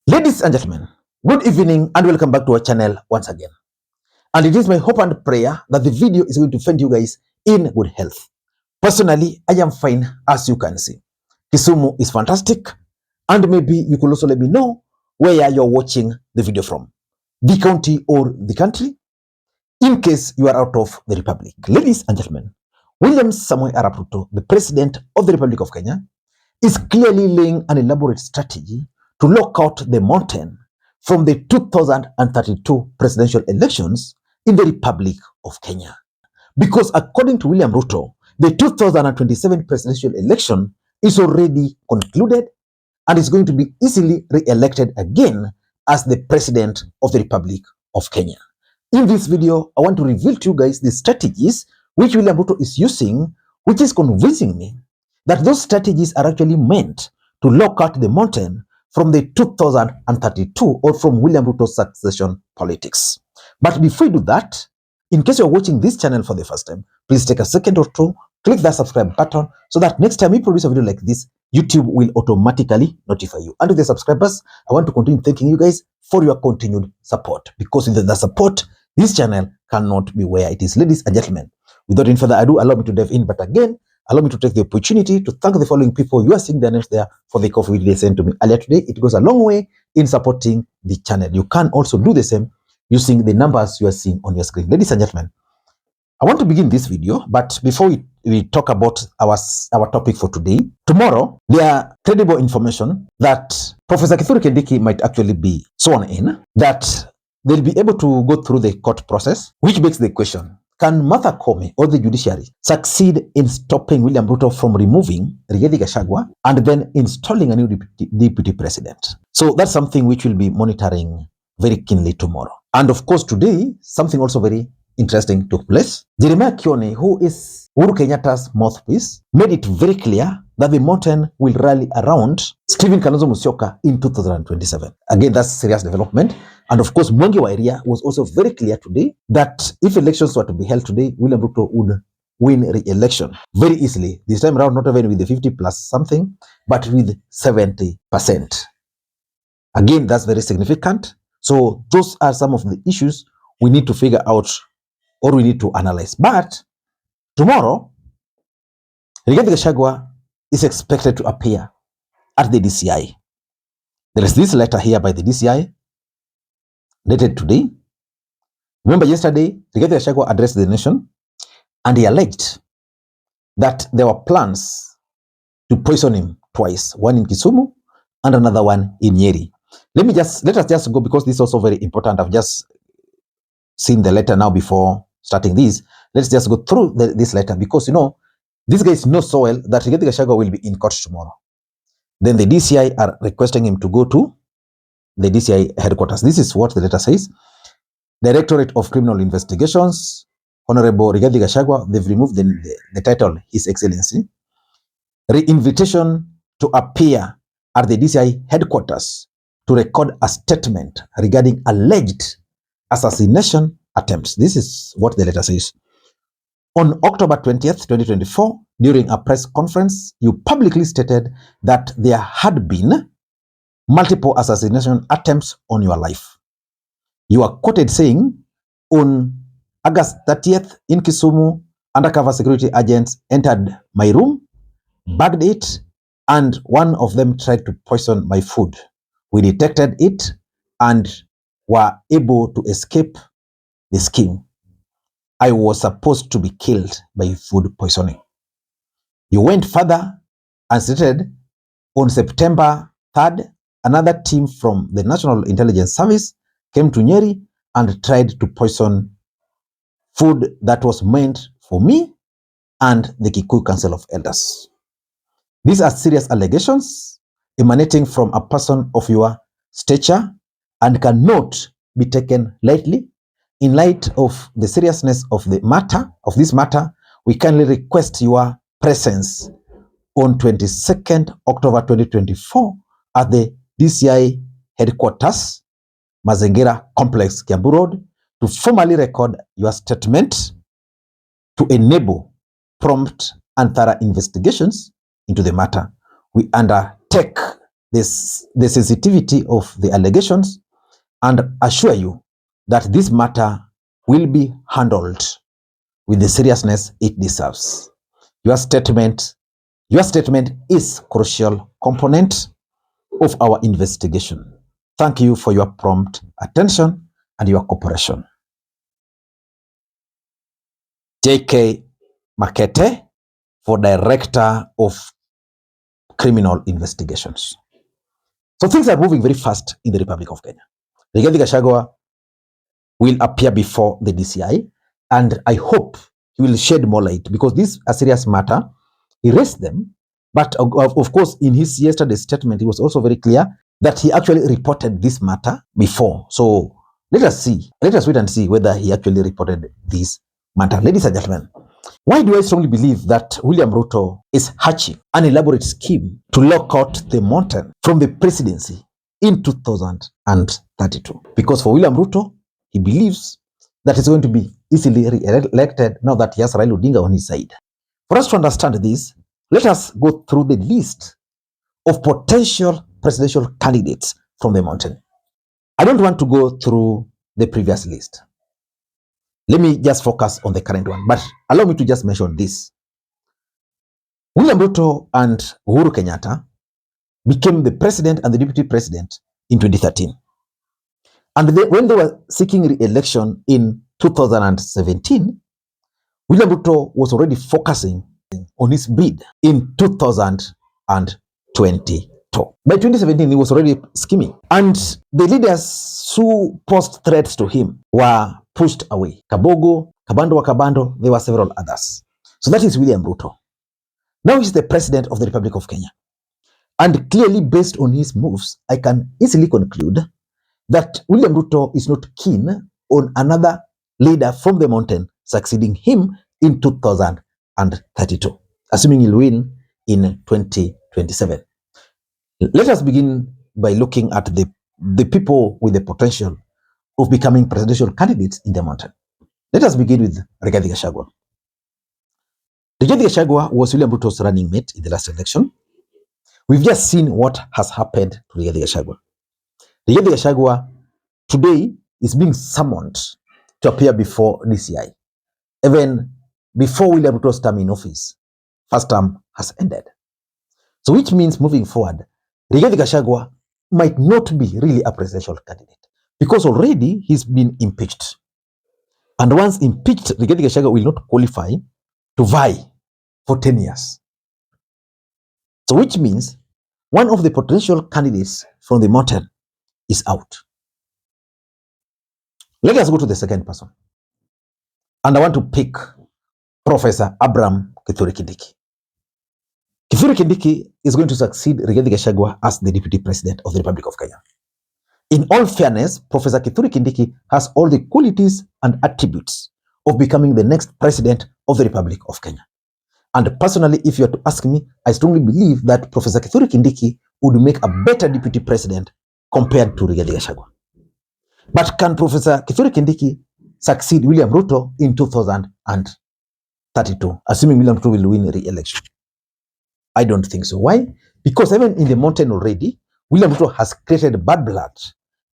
Ladies and gentlemen, good evening and welcome back to our channel once again. And it is my hope and prayer that the video is going to find you guys in good health. Personally, I am fine, as you can see. Kisumu is fantastic, and maybe you could also let me know where you're watching the video from, the county or the country, in case you are out of the republic. Ladies and gentlemen, William Samoei Arap Ruto, the President of the Republic of Kenya, is clearly laying an elaborate strategy to lock out the mountain from the 2032 presidential elections in the Republic of Kenya. Because according to William Ruto, the 2027 presidential election is already concluded and is going to be easily re-elected again as the President of the Republic of Kenya. In this video, I want to reveal to you guys the strategies which William Ruto is using, which is convincing me that those strategies are actually meant to lock out the mountain from the 2032 or from William Ruto's succession politics. But before you do that, in case you're watching this channel for the first time, please take a second or two, click that subscribe button so that next time we produce a video like this, YouTube will automatically notify you. And to the subscribers, I want to continue thanking you guys for your continued support, because without the support, this channel cannot be where it is. Ladies and gentlemen, without any further ado, allow me to dive in. But again, allow me to take the opportunity to thank the following people. You are seeing their names there for the coffee they sent to me earlier today. It goes a long way in supporting the channel. You can also do the same using the numbers you are seeing on your screen. Ladies and gentlemen, I want to begin this video, but before we talk about our topic for today, tomorrow, there are credible information that Professor Kithure Kindiki might actually be sworn in, that they'll be able to go through the court process, which begs the question, can Martha Koome or the judiciary succeed in stopping William Ruto from removing Rigathi Gachagua and then installing a new deputy president? So that's something which we'll be monitoring very keenly tomorrow. And of course, today, something also very interesting took place. Jeremiah Kioni, who is Uhuru Kenyatta's mouthpiece, made it very clear that the mountain will rally around Stephen Kalonzo Musyoka in 2027. Again, that's serious development. And of course, Mwangi wa Iria was also very clear today that if elections were to be held today, William Ruto would win re-election very easily. This time around, not even with the 50 plus something, but with 70%. Again, that's very significant. So those are some of the issues we need to figure out or we need to analyze. But tomorrow, Rigathi Gachagua is expected to appear at the DCI. There is this letter here by the DCI, dated today. Remember yesterday, Rigathi Gachagua addressed the nation and he alleged that there were plans to poison him twice, one in Kisumu and another one in Nyeri. Let us just go, because this is also very important. I've just seen the letter now before starting this. Let's just go through this letter, because you know, these guys know so well that Rigathi Gachagua will be in court tomorrow. Then the DCI are requesting him to go to the DCI headquarters. This is what the letter says. Directorate of Criminal Investigations, Honorable Rigathi Gachagua, they've removed the title, His Excellency. Re-invitation to appear at the DCI headquarters to record a statement regarding alleged assassination attempts. This is what the letter says. On October 20th, 2024, during a press conference, you publicly stated that there had been multiple assassination attempts on your life. You are quoted saying, on August 30th in Kisumu, undercover security agents entered my room, bagged it, and one of them tried to poison my food. We detected it and were able to escape the scheme. I was supposed to be killed by food poisoning. You went further and stated, on September 3rd, another team from the National Intelligence Service came to Nyeri and tried to poison food that was meant for me and the Kikuyu Council of Elders. These are serious allegations emanating from a person of your stature and cannot be taken lightly. In light of the seriousness of this matter, we kindly request your presence on 22nd October 2024 at the DCI headquarters, Mazingira Complex, Kiambu Road, to formally record your statement to enable prompt and thorough investigations into the matter. We undertake the sensitivity of the allegations and assure you that this matter will be handled with the seriousness it deserves. Your statement is crucial component of our investigation. Thank you for your prompt attention and your cooperation. J.K. Makete, for Director of Criminal Investigations. So things are moving very fast in the Republic of Kenya. Rigathi Gachagua will appear before the DCI, and I hope he will shed more light, because this is a serious matter. He raised them, but of course, in his yesterday's statement, he was also very clear that he actually reported this matter before. So let us wait and see whether he actually reported this matter. Ladies and gentlemen, why do I strongly believe that William Ruto is hatching an elaborate scheme to lock out the mountain from the presidency in 2032? Because for William Ruto, he believes that he's going to be easily re-elected now that he has Raila Odinga on his side. For us to understand this, let us go through the list of potential presidential candidates from the mountain. I don't want to go through the previous list. Let me just focus on the current one, but allow me to just mention this. William Ruto and Uhuru Kenyatta became the president and the deputy president in 2013. And when they were seeking re-election in 2017, William Ruto was already focusing on his bid in 2022. By 2017, he was already scheming. And the leaders who posed threats to him were pushed away. Kabogo, Kabando wa Kabando, there were several others. So that is William Ruto. Now he's the president of the Republic of Kenya. And clearly, based on his moves, I can easily conclude that William Ruto is not keen on another leader from the mountain succeeding him in 2032, assuming he'll win in 2027. Let us begin by looking at the people with the potential of becoming presidential candidates in the mountain. Let us begin with Rigathi Gachagua. Rigathi Gachagua was William Ruto's running mate in the last election. We've just seen what has happened to Rigathi Gachagua. Rigathi Gachagua today is being summoned to appear before DCI. Even before William Ruto's term in office, first term has ended. So which means moving forward, Rigathi Gachagua might not be really a presidential candidate, because already he's been impeached. And once impeached, Rigathi Gachagua will not qualify to vie for 10 years. So which means one of the potential candidates from the mountain is out. Let us go to the second person. And I want to pick Professor Abraham Kithure Kindiki. Kithure Kindiki is going to succeed Rigathi Gachagua as the deputy president of the Republic of Kenya. In all fairness, Professor Kithure Kindiki has all the qualities and attributes of becoming the next president of the Republic of Kenya. And personally, if you are to ask me, I strongly believe that Professor Kithure Kindiki would make a better deputy president compared to Rigathi Gachagua. But can Professor Kithure Kindiki succeed William Ruto in 2032, assuming William Ruto will win re-election? I don't think so. Why? Because even in the mountain already, William Ruto has created bad blood,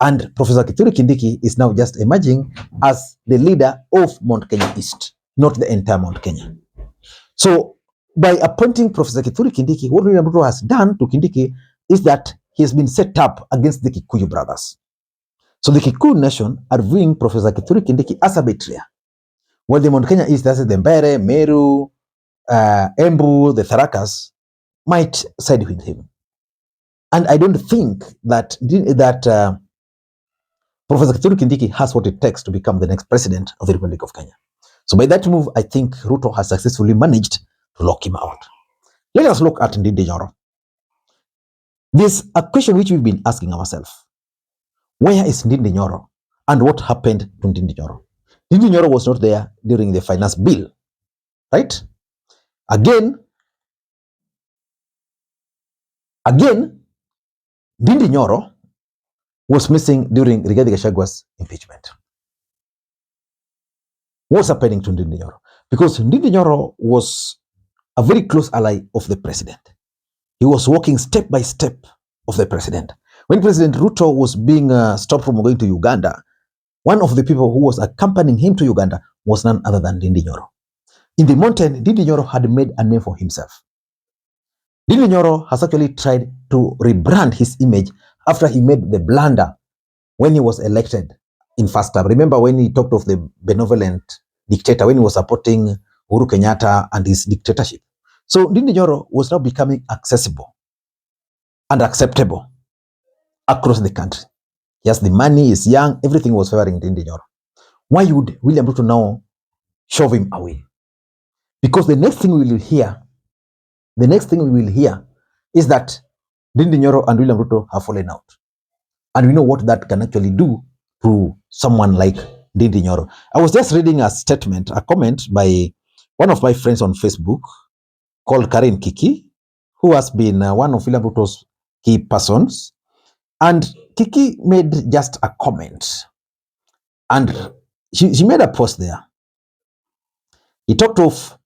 and Professor Kithure Kindiki is now just emerging as the leader of Mount Kenya East, not the entire Mount Kenya. So by appointing Professor Kithure Kindiki, what William Ruto has done to Kindiki is that he has been set up against the Kikuyu brothers. So the Kikuyu nation are viewing Professor Kithure Kindiki as a betrayer. While the Mount Kenya East, that's the Mbere, Meru, Embu, the Tharakas, might side with him. And I don't think that Professor Kithure Kindiki has what it takes to become the next president of the Republic of Kenya. So by that move, I think Ruto has successfully managed to lock him out. Let us look at Ndindi Nyoro. There's a question which we've been asking ourselves. Where is Ndindi Nyoro and what happened to Ndindi Nyoro? Ndindi Nyoro was not there during the finance bill, right? Again, Ndindi Nyoro was missing during Rigathi Gachagua's impeachment. What's happening to Ndindi Nyoro? Because Ndindi Nyoro was a very close ally of the president. He was walking step by step of the president. When President Ruto was being stopped from going to Uganda, one of the people who was accompanying him to Uganda was none other than Ndindi Nyoro. In the mountain, Ndindi Nyoro had made a name for himself. Ndindi Nyoro has actually tried to rebrand his image after he made the blunder when he was elected in first term. Remember when he talked of the benevolent dictator, when he was supporting Uhuru Kenyatta and his dictatorship. So Ndindi Nyoro was now becoming accessible and acceptable across the country. He has the money, he's young, everything was favoring Ndindi Nyoro. Why would William Ruto now shove him away? Because the next thing we will hear is that Ndindi Nyoro and William Ruto have fallen out. And we know what that can actually do to someone like Ndindi Nyoro. I was just reading a comment by one of my friends on Facebook called Karen Kiki, who has been one of William Ruto's key persons. And Kiki made just a comment. And she made a post there. He talked of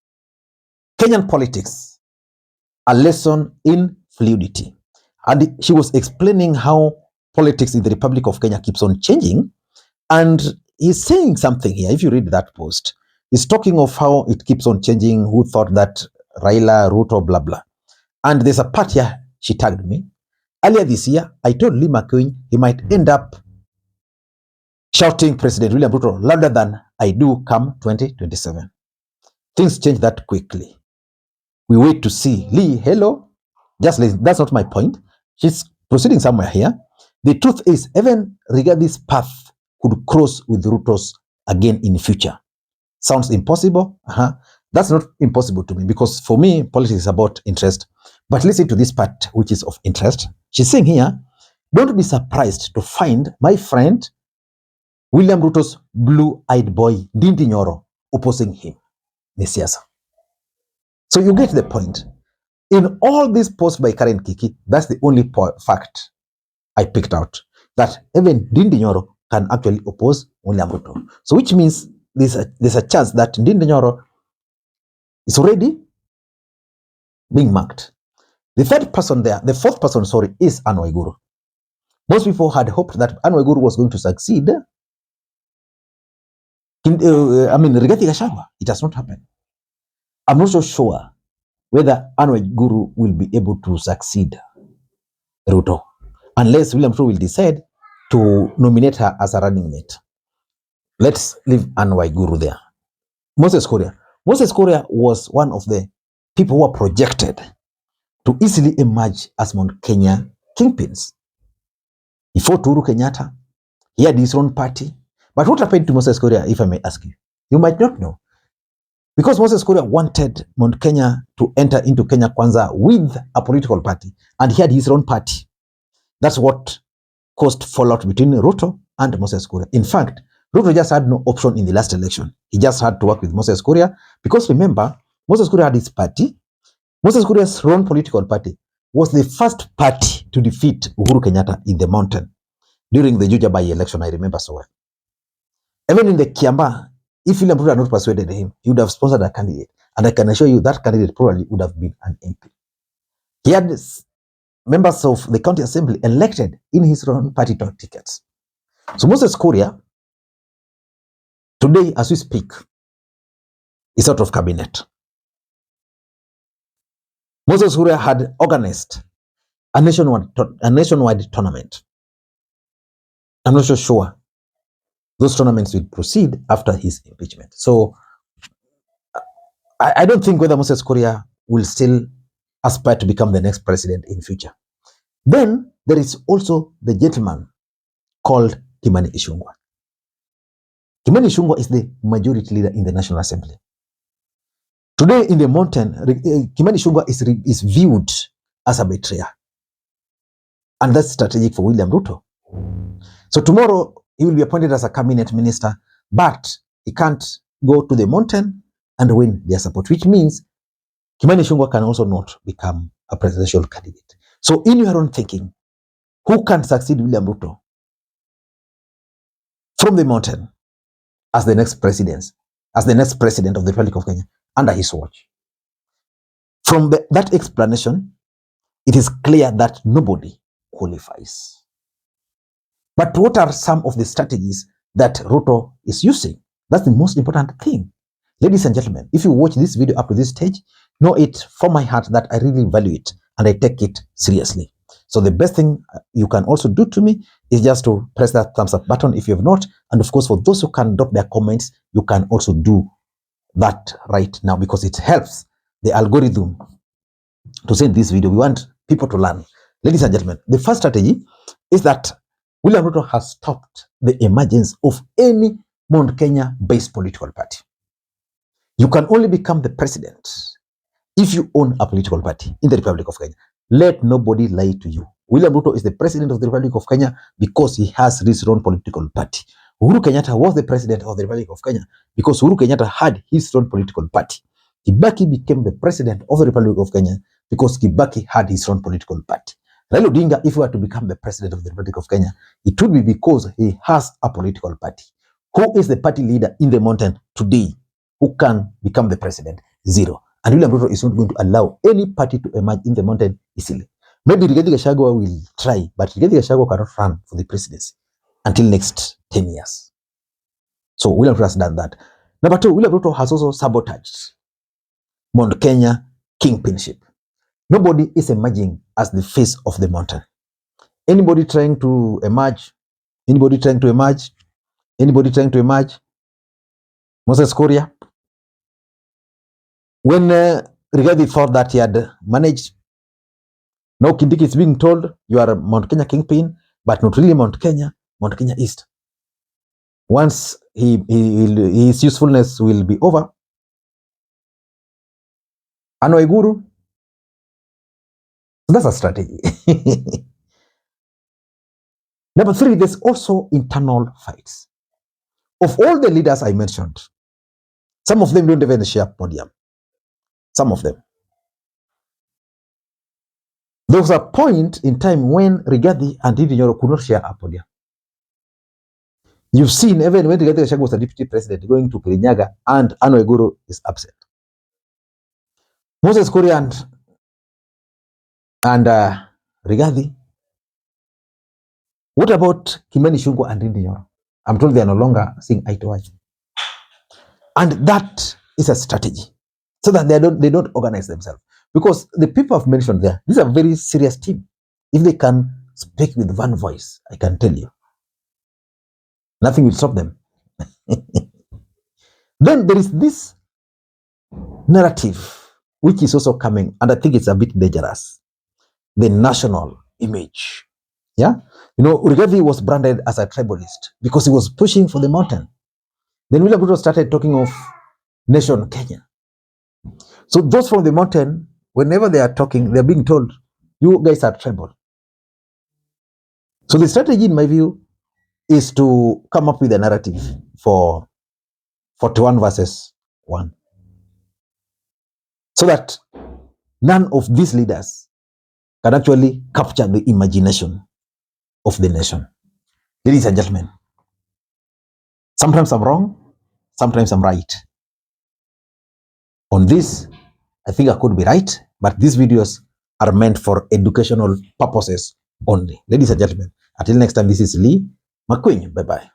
Kenyan politics, a lesson in fluidity. And she was explaining how politics in the Republic of Kenya keeps on changing. And he's saying something here. If you read that post, he's talking of how it keeps on changing, who thought that Raila, Ruto, blah, blah. And there's a part here, she tagged me. Earlier this year, I told Lee Makwiny he might end up shouting President William Ruto louder than I do come 2027. Things change that quickly. We wait to see. Lee, hello? Just listen. That's not my point. She's proceeding somewhere here. The truth is, even regarding this path could cross with Ruto's again in the future. Sounds impossible? That's not impossible to me, because for me, politics is about interest. But listen to this part, which is of interest. She's saying here, don't be surprised to find my friend William Ruto's blue-eyed boy, Ndindi Nyoro, opposing him. Nisiasa. So you get the point. In all these posts by Karen Kiki, that's the only fact I picked out, that even Ndindi Nyoro can actually oppose William Ruto. So which means there's a chance that Ndindi Nyoro is already being marked. The fourth person, is Anne Waiguru. Most people had hoped that Anne Waiguru was going to succeed. Rigathi Gachagua, it has not happened. I'm not so sure whether Anne Waiguru will be able to succeed Ruto, unless William Ruto will decide to nominate her as a running mate. Let's leave Anne Waiguru there. Moses Kuria was one of the people who were projected to easily emerge as Mount Kenya kingpins. He fought Uhuru Kenyatta. He had his own party. But what happened to Moses Kuria, if I may ask you? You might not know. Because Moses Kuria wanted Mount Kenya to enter into Kenya Kwanza with a political party, and he had his own party. That's what caused fallout between Ruto and Moses Kuria. In fact, Ruto just had no option in the last election. He just had to work with Moses Kuria, because remember, Moses Kuria had his party. Moses Kuria's own political party was the first party to defeat Uhuru Kenyatta in the mountain during the Juja by-election, I remember so well. Even in the Kiamba, if William Ruto had not persuaded him, he would have sponsored a candidate. And I can assure you that candidate probably would have been an MP. He had members of the county assembly elected in his own party tickets. So Moses Kuria, today as we speak, is out of cabinet. Moses Kuria had organized a nationwide tournament. I'm not so sure those tournaments will proceed after his impeachment. So I don't think whether Moses Kuria will still aspire to become the next president in future. Then there is also the gentleman called Kimani Ichung'wah. Kimani Ichung'wah is the majority leader in the National Assembly. Today in the mountain, Kimani Ichung'wah is viewed as a betrayer. And that's strategic for William Ruto. So tomorrow he will be appointed as a cabinet minister, but he can't go to the mountain and win their support, which means Kimani Ichung'wah can also not become a presidential candidate. So in your own thinking, who can succeed William Ruto from the mountain as the next president of the Republic of Kenya under his watch? From that explanation, it is clear that nobody qualifies. But what are some of the strategies that Ruto is using? That's the most important thing. Ladies and gentlemen, if you watch this video up to this stage, know it from my heart that I really value it and I take it seriously. So the best thing you can also do to me is just to press that thumbs up button if you have not. And of course, for those who can drop their comments, you can also do that right now because it helps the algorithm to send this video. We want people to learn. Ladies and gentlemen, the first strategy is that William Ruto has stopped the emergence of any Mount Kenya-based political party. You can only become the president if you own a political party in the Republic of Kenya. Let nobody lie to you. William Ruto is the president of the Republic of Kenya because he has his own political party. Uhuru Kenyatta was the president of the Republic of Kenya because Uhuru Kenyatta had his own political party. Kibaki became the president of the Republic of Kenya because Kibaki had his own political party. Raila Odinga, if he were to become the president of the Republic of Kenya, it would be because he has a political party. Who is the party leader in the mountain today who can become the president? Zero. And William Ruto is not going to allow any party to emerge in the mountain easily. Maybe Rigathi Gachagua will try, but Rigathi Gachagua cannot run for the presidency until next 10 years. So William Ruto has done that. Number two, William Ruto has also sabotaged Mount Kenya kingpinship. Nobody is emerging as the face of the mountain. Anybody trying to emerge, Moses Kuria, when Rigathi thought that he had managed, now Kindiki is being told you are a Mount Kenya kingpin, but not really Mount Kenya East. Once his usefulness will be over, Anoiguru, that's a strategy. Number three, there's also internal fights. Of all the leaders I mentioned, some of them don't even share podium. Some of them. There was a point in time when Rigathi and Ndindi Nyoro could not share a podium. You've seen even when Rigathi Gachagua was a deputy president going to Kirinyaga and Anoiguru is absent. Moses Kuria and Rigathi. What about Kimani Ichung'wah and Ndindi Nyoro? I'm told they are no longer seeing eye to eye. And that is a strategy so that they don't organize themselves. Because the people I've mentioned there, these are a very serious team. If they can speak with one voice, I can tell you, nothing will stop them. Then there is this narrative, which is also coming, and I think it's a bit dangerous. The national image. Yeah? You know, Rigathi was branded as a tribalist because he was pushing for the mountain. Then William Ruto started talking of nation Kenya. So those from the mountain, whenever they are talking, they're being told, you guys are tribal. So the strategy, in my view, is to come up with a narrative for 41 versus 1. So that none of these leaders can actually capture the imagination of the nation. Ladies and gentlemen, sometimes I'm wrong, sometimes I'm right. On this, I think I could be right, but these videos are meant for educational purposes only. Ladies and gentlemen, until next time, this is Lee Makwiny. Bye-bye.